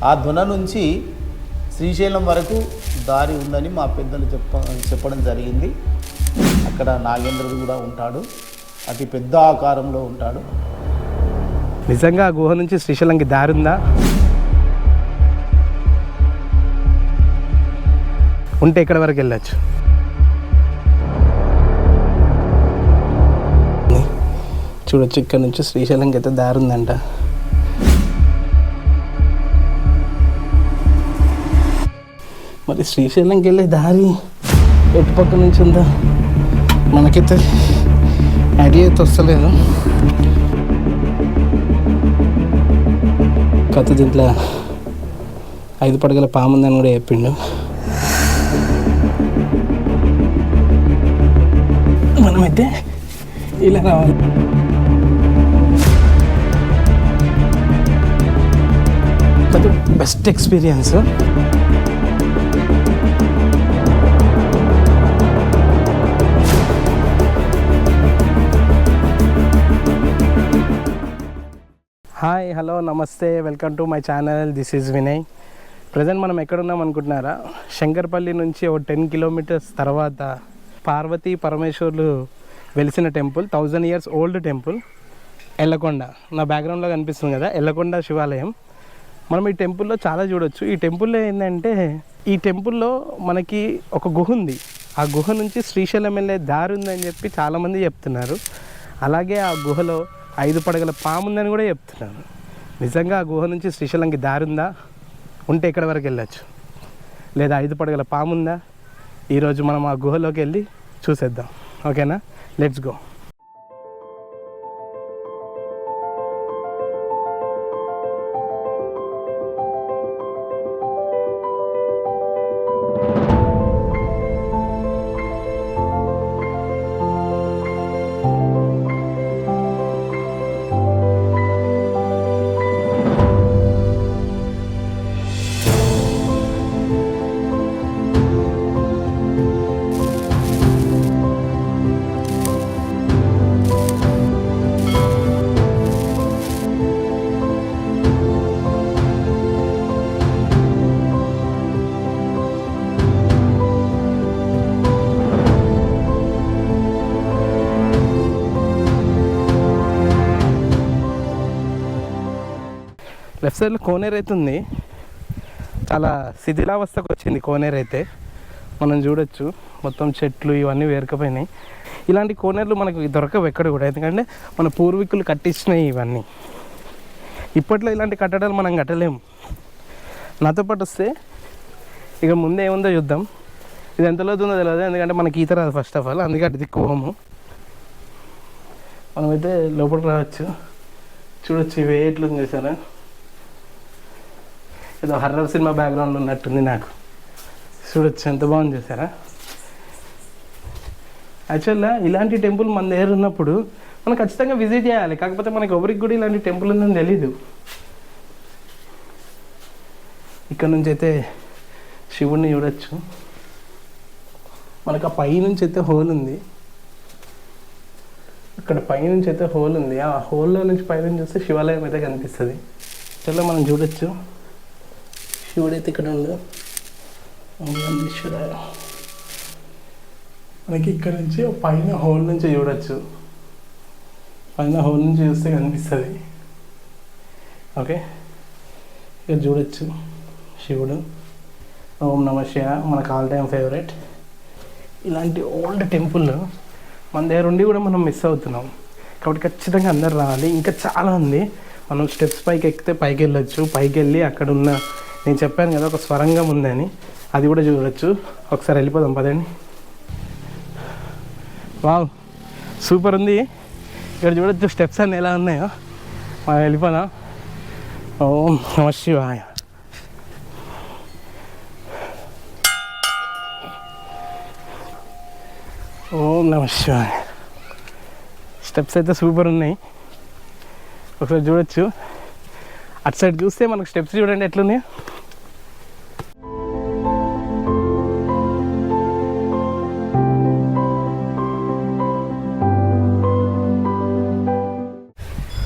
ఆ దొన నుంచి శ్రీశైలం వరకు దారి ఉందని మా పెద్దలు చెప్పడం జరిగింది. అక్కడ నాగేంద్రుడు కూడా ఉంటాడు, అతి పెద్ద ఆకారంలో ఉంటాడు. నిజంగా ఆ గుహ నుంచి శ్రీశైలంకి దారి ఉందా? ఉంటే ఇక్కడ వరకు వెళ్ళచ్చు. చూడొచ్చు, ఇక్కడ నుంచి శ్రీశైలంకి అయితే దారి ఉందంట. మరి శ్రీశైలంకి వెళ్ళే దారి ఎటుపక్క నుంచి ఉందా మనకైతే ఐడియా అయితే వస్తలేదు. కొత్త దీంట్లో 5 పడగల పాము ఉందని కూడా చెప్పిండు. మనమైతే ఇలా రావాలి. Best experience. హాయ్, హలో, నమస్తే, welcome to my channel. This is Vinay. Present మనం ఎక్కడున్నాం అనుకుంటున్నారా? శంకర్పల్లి నుంచి ఒక 10 కిలోమీటర్స్ తర్వాత పార్వతీ పరమేశ్వర్లు వెలిసిన temple, 1000 years old temple, Ellakonda. నా బ్యాక్గ్రౌండ్లో కనిపిస్తుంది కదా, ఎల్లకొండ శివాలయం. మనం ఈ టెంపుల్లో చాలా చూడొచ్చు. ఈ టెంపుల్లో ఏంటంటే, ఈ టెంపుల్లో మనకి ఒక గుహ ఉంది. ఆ గుహ నుంచి శ్రీశైలం వెళ్ళే దారి ఉందని చెప్పి చాలామంది చెప్తున్నారు. అలాగే ఆ గుహలో 5 పడగల పాము ఉందని కూడా చెప్తున్నారు. నిజంగా ఆ గుహ నుంచి శ్రీశైలంకి దారి ఉందా? ఉంటే ఇక్కడ వరకు వెళ్ళచ్చు. లేదా 5 పడగల పాము ఉందా? ఈరోజు మనం ఆ గుహలోకి వెళ్ళి చూసేద్దాం. ఓకేనా? Let's go. లెఫ్ట్ సైడ్లో కోనేరు అయితే ఉంది. చాలా శిథిలావస్థకు వచ్చింది కోనేరు అయితే. మనం చూడొచ్చు, మొత్తం చెట్లు ఇవన్నీ వేరుకపోయినాయి. ఇలాంటి కోనేరులు మనకు దొరకవు ఎక్కడ కూడా, ఎందుకంటే మన పూర్వీకులు కట్టించినాయి ఇవన్నీ. ఇప్పట్లో ఇలాంటి కట్టడాలు మనం కట్టలేము. నాతో పాటు వస్తే ఇక ముందే ఏముందో చూద్దాం. ఇది ఎంత లోతుందో తెలియదు, ఎందుకంటే మనకి ఈత రాదు ఫస్ట్ ఆఫ్ ఆల్, అందుకే అటు దిక్కుపోము. మనమైతే లోపలికి రావచ్చు. చూడొచ్చు, ఇవి ఎట్లుంది చేశారా? ఏదో హర్రర్ సినిమా బ్యాక్గ్రౌండ్ ఉన్నట్టుంది నాకు. చూడొచ్చు ఎంత బాగుంది చేశారా? యాక్చువల్గా ఇలాంటి టెంపుల్ మన దగ్గర ఉన్నప్పుడు మనం ఖచ్చితంగా విజిట్ చేయాలి. కాకపోతే మనకి ఎవరికి కూడా ఇలాంటి టెంపుల్ ఉందని తెలీదు. ఇక్కడ నుంచి అయితే శివుడిని చూడొచ్చు. మనకు ఆ పైనుంచి అయితే హోల్ ఉంది. ఇక్కడ పైనుంచి అయితే హోల్ ఉంది. ఆ హోల్లో నుంచి పైనుంచి చూస్తే శివాలయం అయితే కనిపిస్తుంది. చలో మనం చూడొచ్చు. శివుడైతే ఇక్కడ ఉండు. మనకి ఇక్కడ నుంచి పైన హోల్ నుంచి చూడొచ్చు. పైన హోల్ నుంచి చూస్తే కనిపిస్తుంది. ఓకే, ఇక్కడ చూడొచ్చు శివుడు. ఓం నమః శివాయ, మనకు ఆల్ టైమ్ ఫేవరెట్. ఇలాంటి ఓల్డ్ టెంపుల్ మన దగ్గర ఉండి కూడా మనం మిస్ అవుతున్నాం. కాబట్టి ఖచ్చితంగా అందరు రావాలి. ఇంకా చాలా ఉంది. మనం స్టెప్స్ పైకి ఎక్కితే పైకి వెళ్ళొచ్చు. పైకి వెళ్ళి అక్కడ ఉన్న, నేను చెప్పాను కదా ఒక స్వరంగం ఉందని, అది కూడా చూడొచ్చు. ఒకసారి వెళ్ళిపోదాం పదండి. వావ్, సూపర్ ఉంది. ఇక్కడ చూడొచ్చు స్టెప్స్ అన్నీ ఎలా ఉన్నాయో. మనం వెళ్ళిపోదాం. ఓం నమః శివాయ. ఓం నమః శివాయ. స్టెప్స్ అయితే సూపర్ ఉన్నాయి. ఒకసారి చూడొచ్చు. అటు సైడ్ చూస్తే మనకు స్టెప్స్ చూడండి ఎట్లున్నాయి.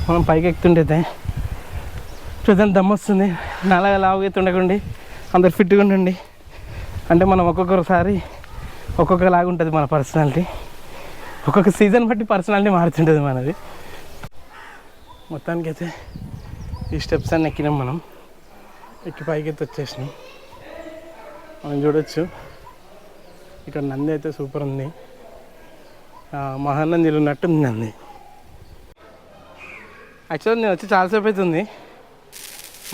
మనం పైకి ఎక్కుతుంటే ప్రజెంట్ దమ్ వస్తుంది. నాలాగా లావుగా ఉండకండి, అందరు ఫిట్గా ఉండండి. అంటే మనం ఒక్కొక్కసారి ఒక్కొక్కలాగా ఉంటుంది మన పర్సనాలిటీ. ఒక్కొక్క సీజన్ బట్టి పర్సనాలిటీ మారుతుంటుంది మనది. మొత్తానికైతే ఈ స్టెప్స్ అన్నీ ఎక్కినాం. మనం ఎక్కి పైకి అయితే వచ్చేసినాం. మనం చూడొచ్చు ఇక్కడ నంది అయితే సూపర్ ఉంది. మహానందిలో ఉన్నట్టుంది నంది. యాక్చువల్గా నేను వచ్చి చాలాసేపు అవుతుంది.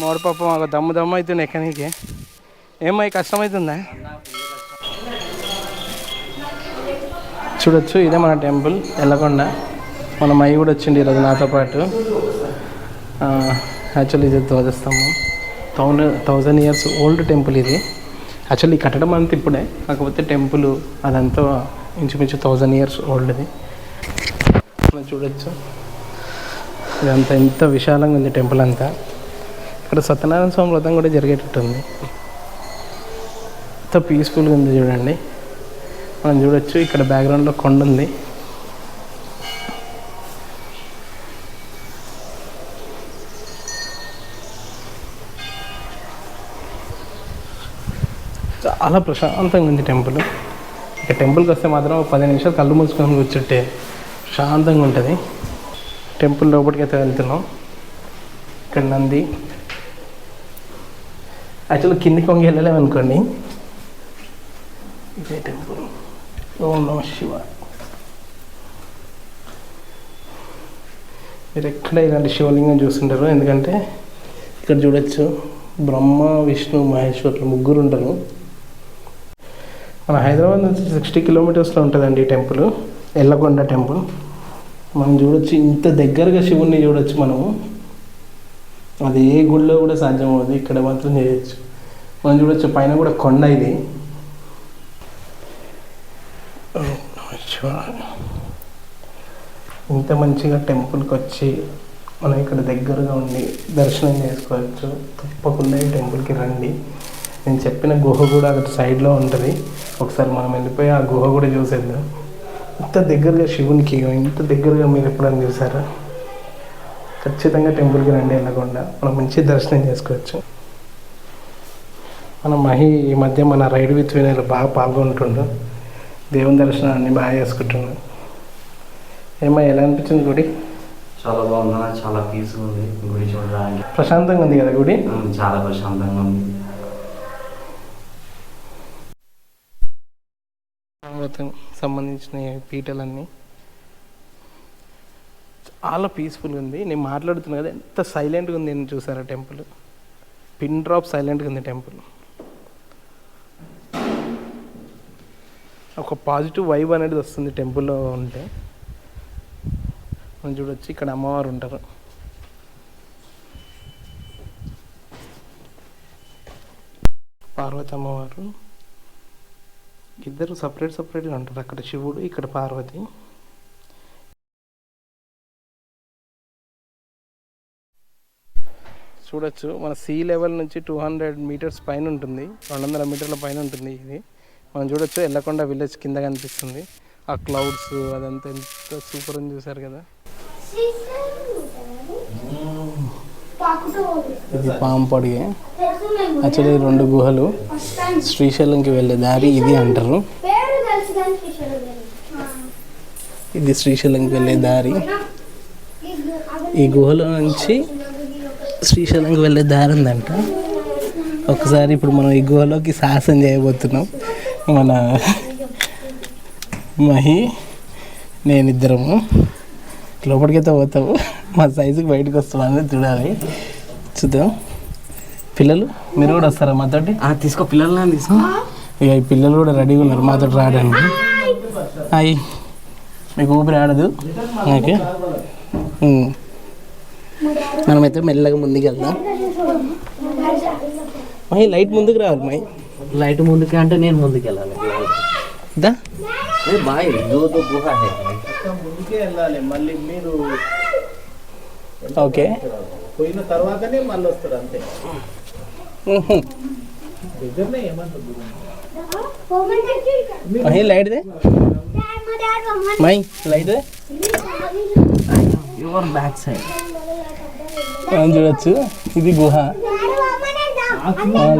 మామిడి పాపం ఒక దమ్ము అవుతుంది ఎక్కనీకి. ఏమై కష్టమవుతుందా? చూడొచ్చు ఇదే మన టెంపుల్ ఎల్లకొండ. మన మై కూడా వచ్చింది ఈరోజు నాతో పాటు. యాక్చువల్లీ ఇది ధ్వజస్తంభం 1000 years ఓల్డ్ టెంపుల్ ఇది. యాక్చువల్లీ కట్టడం అంతా ఇప్పుడే, కాకపోతే టెంపుల్ అదంతా ఇంచుమించు 1000 years ఓల్డ్ది. మనం చూడొచ్చు ఇదంతా ఎంత విశాలంగా ఉంది టెంపుల్ అంతా. ఇక్కడ సత్యనారాయణ స్వామి వ్రతం కూడా జరిగేటట్టుంది. ఎంత పీస్ఫుల్గా ఉంది చూడండి. మనం చూడొచ్చు ఇక్కడ బ్యాక్గ్రౌండ్లో కొండ ఉంది. చాలా ప్రశాంతంగా ఉంది టెంపుల్. ఇక టెంపుల్కి వస్తే మాత్రం 10 నిమిషాలు కళ్ళు మూసుకొని కూర్చుంటే ప్రశాంతంగా ఉంటుంది. టెంపుల్ లోపలికి అయితే వెళ్తున్నాం. ఇక్కడ నంది. యాక్చువల్గా కిందికి వంగి వెళ్ళలేము అనుకోండి. ఇదే టెంపుల్. ఓం నమః శివాయ. మీరు ఎక్కడ ఇలాంటి శివలింగం చూస్తుంటారు, ఎందుకంటే ఇక్కడ చూడొచ్చు బ్రహ్మ విష్ణు మహేశ్వరులు ముగ్గురు ఉంటారు. మన హైదరాబాద్ నుంచి 60 kilometers ఉంటుందండి ఈ టెంపుల్, ఎల్లకొండ టెంపుల్. మనం చూడొచ్చు ఇంత దగ్గరగా శివుణ్ణి చూడొచ్చు మనము. అది ఏ గుడిలో కూడా సాధ్యం అవుతుంది, ఇక్కడ మాత్రం చేయొచ్చు. మనం చూడొచ్చు పైన కూడా కొండ ఇది. ఇంత మంచిగా టెంపుల్కి వచ్చి మనం ఇక్కడ దగ్గరగా ఉండి దర్శనం చేసుకోవచ్చు. తప్పకుండా ఈ టెంపుల్కి రండి. నేను చెప్పిన గుహ కూడా అక్కడ సైడ్లో ఉంటుంది. ఒకసారి మనం వెళ్ళిపోయి ఆ గుహ కూడా చూసేద్దాం. ఇంత దగ్గరగా శివునికి ఇంత దగ్గరగా మీరు ఎప్పుడైనా చూసారా? ఖచ్చితంగా టెంపుల్కి రండి వెళ్ళకుండా, మనం మంచి దర్శనం చేసుకోవచ్చు. మన మహి ఈ మధ్య మన రైడ్ విత్ వినర్ బాగా పాల్గొంటుండు. దేవుని దర్శనాన్ని బాగా చేసుకుంటున్నాడు. ఏమో ఎలా అనిపించింది గుడి? చాలా బాగుంది, చాలా పీస్గా ఉంది గుడి చూడడానికి. ప్రశాంతంగా ఉంది కదా గుడి? చాలా ప్రశాంతంగా ఉంది. సంబంధించిన పీటలన్నీ చాలా పీస్ఫుల్గా ఉంది. నేను మాట్లాడుతున్నా కదా ఎంత సైలెంట్గా ఉంది. నేను చూసారా టెంపుల్? పిన్ డ్రాప్ సైలెంట్గా ఉంది టెంపుల్. ఒక పాజిటివ్ వైబ్ అనేది వస్తుంది టెంపుల్లో ఉంటే. మనం చూడొచ్చు ఇక్కడ అమ్మవారు ఉంటారు. పార్వతి అమ్మవారు ఇద్దరు సపరేట్గా ఉంటారు. అక్కడ శివుడు, ఇక్కడ పార్వతి. చూడొచ్చు మన సీ లెవెల్ నుంచి 200 meters పైన ఉంటుంది, 200 మీటర్ల పైన ఉంటుంది ఇది. మనం చూడొచ్చు ఎల్లకొండ విలేజ్ కింద కనిపిస్తుంది. ఆ క్లౌడ్స్ అదంతా ఎంత సూపర్ ఉంది చూసారు కదా. ఇది పాంపొడి. యాక్చువల్లీ 2 గుహలు. శ్రీశైలంకి వెళ్ళే దారి ఇది అంటారు. ఇది శ్రీశైలంకి వెళ్ళే దారి. ఈ గుహలో నుంచి శ్రీశైలంకి వెళ్ళే దారి ఉందంట. ఒకసారి ఇప్పుడు మనం ఈ గుహలోకి సాహసం చేయబోతున్నాం. మన మహి నేనిద్దరము లోపలికైతే పోతాము. మా సైజుకి బయటకు వస్తామని చూడాలి, చూద్దాం. పిల్లలు మీరు కూడా వస్తారా మాతోటి? తీసుకో పిల్లల్ని తీసుకో. ఇక ఈ పిల్లలు కూడా రెడీగా ఉన్నారు మాతో రావడానికి. అయ్యి మీకు ఊపిరి ఆడదు. ఓకే, మనమైతే మెల్లగా ముందుకు వెళ్దాం. మై లైట్ ముందుకు రావాలి. మై లైట్ ముందుకే అంటే నేను ముందుకు వెళ్ళాలి. దా బాయ్ గుహ ముందుకే వెళ్ళాలి. మళ్ళీ మీరు ఓకే పోయిన తర్వాతనే మళ్ళీ వస్తారు అంతే. దగ్గరనే ఏమంటారు my light they. My light they. Your back side. మనం చూడొచ్చు ఇది గుహ,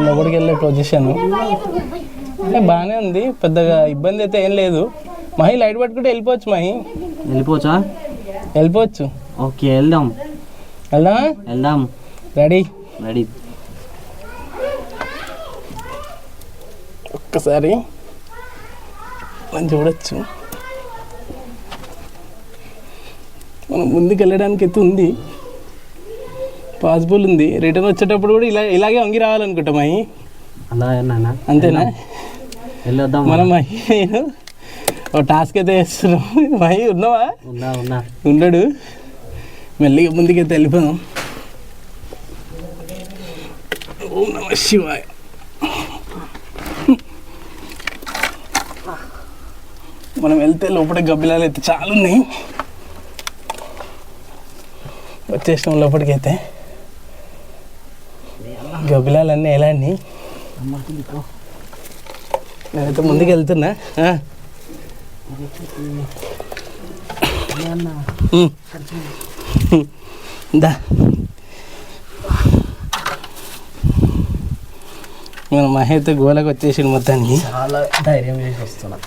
లోపలికి వెళ్ళే పొజిషన్ బాగానే ఉంది, పెద్దగా ఇబ్బంది అయితే ఏం లేదు. మహి లైట్ పట్టుకుంటే వెళ్ళిపోవచ్చు. మహి వెళ్ళిపోవచ్చా? వెళ్ళిపోవచ్చు. ఓకే వెళ్దాం. వెళ్దాం. రెడీ? రెడీ. ఒక్కసారి మనం చూడొచ్చు, మనం ముందుకు వెళ్ళడానికి అయితే ఉంది, పాసిబుల్ ఉంది. రిటర్న్ వచ్చేటప్పుడు కూడా ఇలాగే వంగి రావాలనుకుంటా. మహి అంతేనా? వెళ్ళొద్దాం. మనం మహి నేను ఓ టాస్క్ అయితే వేస్తున్నాం. మహి ఉన్నావా? ఉండడు. మెల్లిగా ముందుకైతే వెళ్ళిపోదాం. ఓం నమః శివాయ. మనం వెళ్తే లోపల గబ్బిలాలు అయితే చాలా ఉన్నాయి. వచ్చేసినాం లోపలికైతే. గబ్బిలాలన్నీ ఎలాంటి, నేనైతే ముందుకు వెళ్తున్నా. దా మన మహి అయితే గోలకు వచ్చేసిండు మొత్తానికి. చాలా ధైర్యం చేసి వస్తున్నా.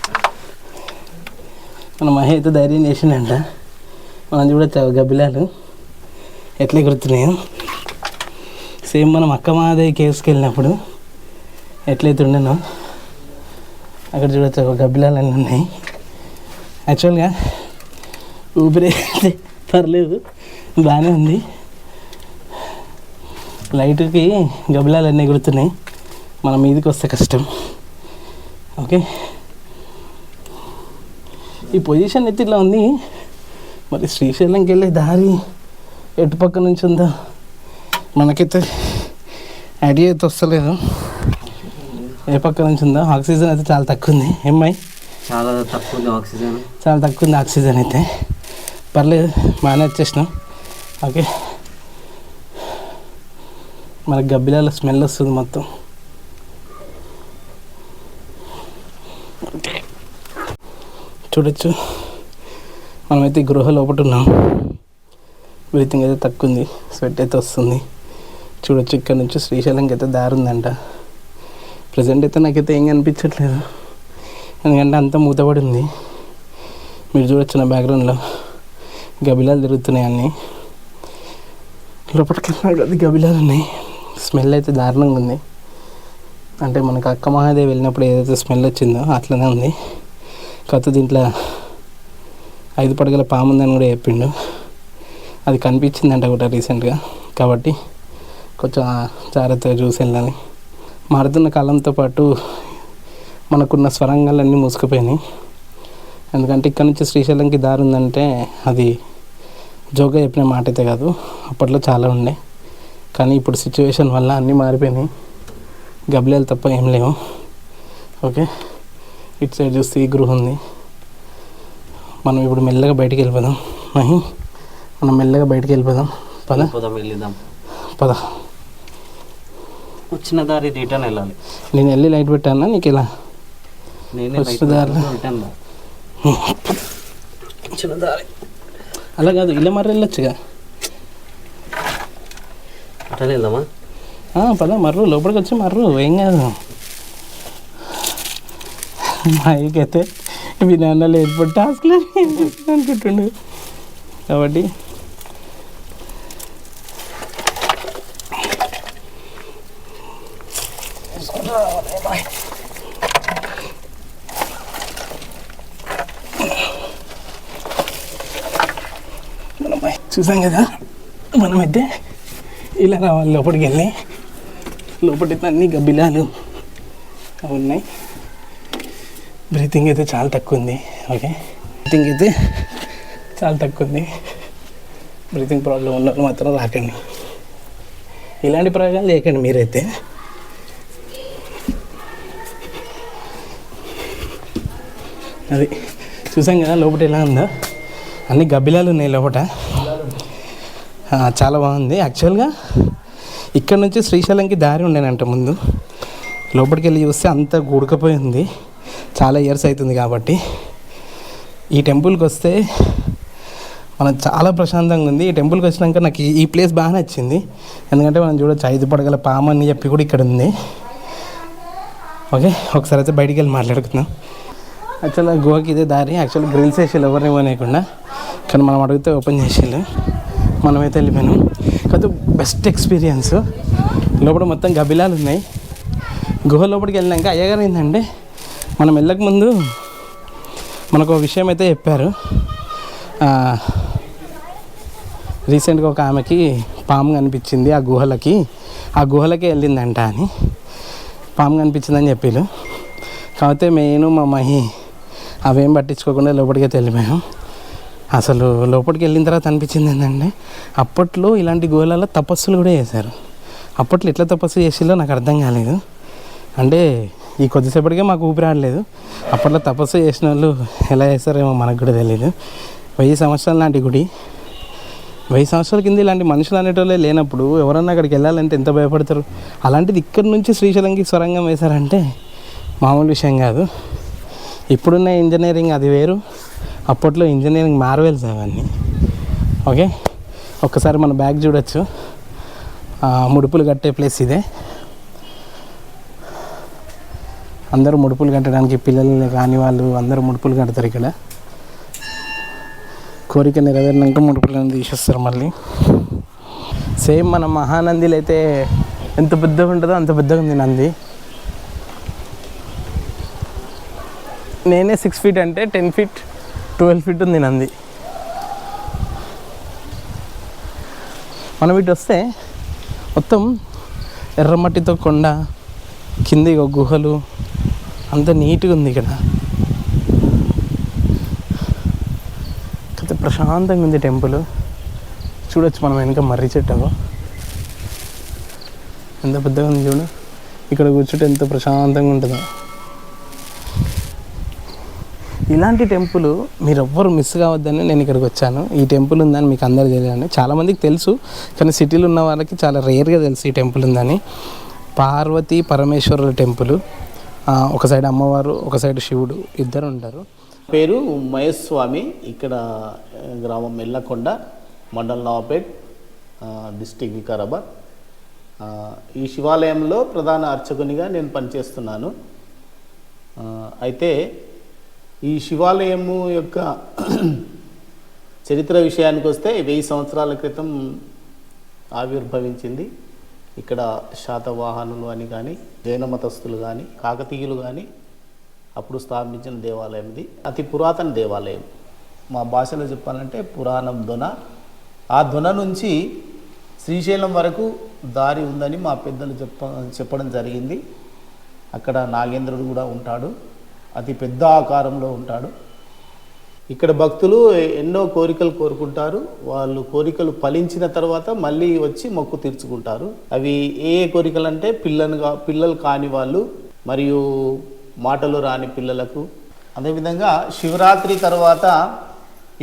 మన మహి అయితే ధైర్యం చేసిండంట. మనం చూడొచ్చు గబ్బిలాలు ఎట్లా ఎగురుతున్నాయో. సేమ్ మనం అక్క మాదేవి కేవ్స్కి వెళ్ళినప్పుడు ఎట్లయితే ఉండేనో అక్కడ చూడొచ్చు గబ్బిలాలు అన్నీ ఉన్నాయి. యాక్చువల్గా ఊపిరి అయితే పర్లేదు, బాగానే ఉంది. లైట్కి గబ్బిలాలు అన్నీ ఎగురుతున్నాయి. మనం మీదకి వస్తే కష్టం. ఓకే, ఈ పొజిషన్ అయితే ఇట్లా ఉంది. మరి శ్రీశైలంకి వెళ్ళే దారి ఎటుపక్క నుంచి ఉందో మనకైతే ఐడియా అయితే వస్తలేదు. ఏ పక్క నుంచి ఉందో. ఆక్సిజన్ అయితే చాలా తక్కువ ఉంది. ఏమై చాలా తక్కువ ఉంది ఆక్సిజన్. చాలా తక్కువ ఉంది ఆక్సిజన్ అయితే. పర్లేదు, బాగానే వచ్చేసినాం. ఓకే, మనకు గబ్బిలాల స్మెల్ వస్తుంది మొత్తం. చూడొచ్చు మనమైతే గృహ లోపల ఉన్నాం. బ్రీతింగ్ అయితే తక్కువ ఉంది, స్వెట్ అయితే వస్తుంది. చూడొచ్చు ఇక్కడ నుంచి శ్రీశైలంకి అయితే దారి ఉందంట. ప్రజెంట్ అయితే నాకైతే ఏం కనిపించట్లేదు, ఎందుకంటే అంతా మూతపడి ఉంది. మీరు చూడొచ్చు నా బ్యాక్గ్రౌండ్లో గబ్బిలాలు తిరుగుతున్నాయి అన్నీ. లోపలికి వెళ్ళినా కదా గబ్బిలాలు ఉన్నాయి. స్మెల్ అయితే దారుణంగా ఉంది. అంటే మనకు అక్క మహాదేవి వెళ్ళినప్పుడు ఏదైతే స్మెల్ వచ్చిందో అట్లనే ఉంది. కాకపోతే దీంట్లో 5 పడగల పాము ఉందని కూడా చెప్పిండు. అది కనిపించిందంట కూడా రీసెంట్గా. కాబట్టి కొంచెం జాగ్రత్తగా చూసి వెళ్ళాలి. మారుతున్న కాలంతో పాటు మనకున్న స్వరంగాలన్నీ మూసుకుపోయినాయి. ఎందుకంటే ఇక్కడ నుంచి శ్రీశైలంకి దారి ఉందంటే అది జోగా చెప్పిన మాట అయితే కాదు. అప్పట్లో చాలా ఉండే, కానీ ఇప్పుడు సిచ్యువేషన్ వల్ల అన్నీ మారిపోయినాయి. గబ్బిలాలు తప్ప ఏం లేవు. ఓకే, ఇటు సైడ్ చూస్తే ఈ గృహ ఉంది. మనం ఇప్పుడు మెల్లగా బయటికి వెళ్ళిపోదాం. మనం మెల్లగా బయటికి వెళ్ళిపోదాం. వెళ్ళిద్దాం. పద. వచ్చిన దారి రిటర్న్ వెళ్ళాలి. నేను వెళ్ళి లైట్ పెట్టానా నీకు? ఇలా వచ్చిన దారిలో వచ్చిన దారి అలా కాదు, ఇలా మర్ర వెళ్ళొచ్చుగా. అట్లనే వెళ్దామా? పద, మర్రు లోపలికి వచ్చి మర్రు, ఏం కాదు. మాకైతే ఇవి నాన్న లేకపోతే టాస్క్లు అనుకుంటుండు. కాబట్టి చూసాం కదా, మనమైతే ఇలా రావాలి. లోపలికి వెళ్ళి లోపలికి అన్ని గబ్బిలాలు అవి ఉన్నాయి. బ్రీతింగ్ అయితే చాలా తక్కువ ఉంది. ఓకే, బ్రీతింగ్ అయితే చాలా తక్కువ ఉంది. బ్రీతింగ్ ప్రాబ్లం ఉన్న వాళ్ళు మాత్రం రాకండి. ఇలాంటి ప్రయోగాలు చేయకండి మీరైతే. అది చూసాం కదా లోపల ఎలా ఉందో. అన్ని గబ్బిలాలు ఉన్నాయి లోపల. చాలా బాగుంది. యాక్చువల్గా ఇక్కడ నుంచి శ్రీశైలంకి దారి ఉండేనంట ముందు. లోపలికి వెళ్ళి చూస్తే అంత గుడకపోయి ఉంది. చాలా ఇయర్స్ అవుతుంది కాబట్టి. ఈ టెంపుల్కి వస్తే మనకు చాలా ప్రశాంతంగా ఉంది. ఈ టెంపుల్కి వచ్చినాక నాకు ఈ ప్లేస్ బాగా నచ్చింది. ఎందుకంటే మనం చూడొచ్చు 5 పడగల పాము అని చెప్పి కూడా ఇక్కడ ఉంది. ఓకే, ఒకసారి అయితే బయటికి వెళ్ళి మాట్లాడుకుందాం. యాక్చువల్గా గోవాకి ఇదే దారి. యాక్చువల్లీ గ్రిల్స్ వేసేళ్ళు ఎవరిని ఇవ్వలేకుండా, కానీ మనం అడిగితే ఓపెన్ చేసేళ్ళు. మనమైతే వెళ్ళిపోయినాం. కాకపోతే బెస్ట్ ఎక్స్పీరియన్స్. లోపల మొత్తం గబిలాలు ఉన్నాయి. గుహ లోపలికి వెళ్ళినాక అయ్యగారు ఏంటంటే మనం వెళ్ళక ముందు మనకు ఒక విషయం అయితే చెప్పారు. రీసెంట్గా ఒక ఆమెకి పాము కనిపించింది ఆ గుహలకే వెళ్ళిందంట అని. పాము కనిపించిందని చెప్పారు. కాకపోతే నేను మా మహి అవేం పట్టించుకోకుండా లోపలికి వెళ్ళిపోయాం. అసలు లోపలికి వెళ్ళిన తర్వాత అనిపించింది ఏంటంటే అప్పట్లో ఇలాంటి గుహలలో తపస్సులు కూడా చేశారు. అప్పట్లో ఎట్లా తపస్సు చేసిలో నాకు అర్థం కాలేదు. అంటే ఈ కొద్దిసేపటికే మాకు ఊపిరాడలేదు. అప్పట్లో తపస్సు చేసిన వాళ్ళు ఎలా చేస్తారేమో మనకు కూడా తెలియదు. 1000 సంవత్సరాల నాటి గుడి. 1000 సంవత్సరాల కింద ఇలాంటి మనుషులు అనేటోళ్ళే లేనప్పుడు ఎవరన్నా అక్కడికి వెళ్ళాలంటే ఎంత భయపడతారు. అలాంటిది ఇక్కడి నుంచి శ్రీశైలంకి సొరంగం వేశారంటే మామూలు విషయం కాదు. ఇప్పుడున్న ఇంజనీరింగ్ అది వేరు, అప్పట్లో ఇంజనీరింగ్ మార్వెల్స్ అవన్నీ. ఓకే, ఒక్కసారి మన బ్యాగ్ చూడొచ్చు. ముడుపులు కట్టే ప్లేస్ ఇదే. అందరూ ముడుపులు కట్టడానికి, పిల్లలు కాని వాళ్ళు అందరూ ముడుపులు కడతారు ఇక్కడ. కోరిక నెరవేరినాక ముడుపులను తీసేస్తారు మళ్ళీ. సేమ్ మన మహానందిలో అయితే ఎంత పెద్దగా ఉంటుందో అంత పెద్దగా ఉంది నంది. నేనే 6 feet అంటే 10 feet 12 feet ఉంది నంది. మనం ఇటు వస్తే మొత్తం ఎర్రమట్టితో కొండ, కింద గుహలు, అంత నీట్గా ఉంది ఇక్కడ. ప్రశాంతంగా ఉంది టెంపుల్. చూడొచ్చు మనం వెనక మర్రి చెట్టు ఎంత పెద్దగా ఉంది చూడు. ఇక్కడ కూర్చుంటే ఎంత ప్రశాంతంగా ఉంటుందో. ఇలాంటి టెంపుల్ మీరు ఎవ్వరు మిస్ కావద్దని నేను ఇక్కడికి వచ్చాను. ఈ టెంపుల్ ఉందని మీకు అందరూ తెలియాలని. చాలామందికి తెలుసు, కానీ సిటీలో ఉన్న వాళ్ళకి చాలా రేర్గా తెలుసు ఈ టెంపుల్ ఉందని. పార్వతీ పరమేశ్వరుల టెంపుల్. ఒక సైడ్ అమ్మవారు, ఒక సైడ్ శివుడు, ఇద్దరు ఉంటారు. పేరు మహేష్ స్వామి. ఇక్కడ గ్రామం మెల్లకొండ, మండల్ నవాపేట్, డిస్టిక్ వికారాబాద్. ఈ శివాలయంలో ప్రధాన అర్చకునిగా నేను పనిచేస్తున్నాను. అయితే ఈ శివాలయము యొక్క చరిత్ర విషయానికి వస్తే 1000 సంవత్సరాల క్రితం ఆవిర్భవించింది. ఇక్కడ శాతవాహనులు అని కానీ, జైన మతస్థులు కానీ, కాకతీయులు కానీ అప్పుడు స్థాపించిన దేవాలయం ఇది. అతి పురాతన దేవాలయం. మా భాషలో చెప్పాలంటే పురాణం దొన. ఆ దొన నుంచి శ్రీశైలం వరకు దారి ఉందని మా పెద్దలు చెప్పడం జరిగింది. అక్కడ నాగేంద్రుడు కూడా ఉంటాడు. అతి పెద్ద ఆకారంలో ఉంటాడు. ఇక్కడ భక్తులు ఎన్నో కోరికలు కోరుకుంటారు. వాళ్ళు కోరికలు ఫలించిన తర్వాత మళ్ళీ వచ్చి మొక్కు తీర్చుకుంటారు. అవి ఏ కోరికలు అంటే పిల్లలు కాని వాళ్ళు, మరియు మాటలు రాని పిల్లలకు. అదేవిధంగా శివరాత్రి తర్వాత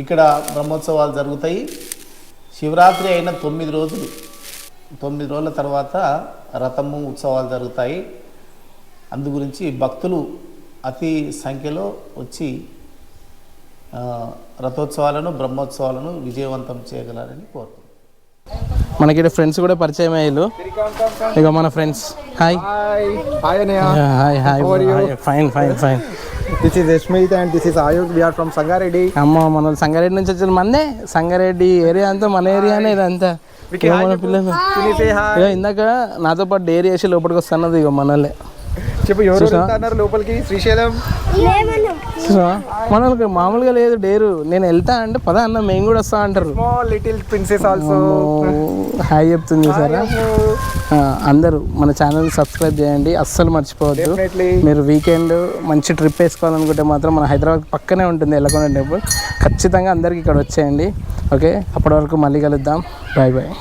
ఇక్కడ బ్రహ్మోత్సవాలు జరుగుతాయి. శివరాత్రి అయిన 9 రోజులు, 9 రోజుల తర్వాత రథము ఉత్సవాలు జరుగుతాయి. అందు గురించి భక్తులు అతి సంఖ్యలో వచ్చి రథోత్సవాలను, బ్రహ్మోత్సవాలను విజయవంతం చేయగలరని కోరుకుంటున్నాను. మనకి ఇక్కడ ఫ్రెండ్స్ కూడా పరిచయం అయ్యారు. ఇక మన ఫ్రెండ్స్. హాయ్ హాయ్ అన్నయ్య. Hi hi. Fine fine fine. This is Yashmit and this is Ayush. We are from Sangareddy. అమ్మ, మన సంగారెడ్డి నుంచి వచ్చిన మందే. సంగారెడ్డి ఏరియా అంతా మన ఏరియానే. ఇదంతా మన పిల్లలు. ఇందాక నాతో పాటు డైరీ వేసి లోపలికి వస్తున్నది ఇక మనలే. చెప్పు, ఎవరు వెళ్తున్నారు లోపలికి? శ్రీశైలం మనకి మామూలుగా లేదు డేరు. నేను వెళ్తా అంటే పద అన్న, మేము కూడా వస్తా అంటారు. లిటిల్ ప్రిన్సెస్ ఆల్సో హాయ్ చెప్తుంది సరే. అందరూ మన ఛానల్ సబ్స్క్రైబ్ చేయండి, అస్సలు మర్చిపోవద్దు. మీరు వీకెండ్ మంచి ట్రిప్ వేసుకోవాలనుకుంటే మాత్రం మన హైదరాబాద్ పక్కనే ఉంటుంది ఎల్లకొండ టెంపుల్. ఖచ్చితంగా అందరికి ఇక్కడ వచ్చేయండి. ఓకే, అప్పటి వరకు మళ్ళీ కలుద్దాం. Bye bye.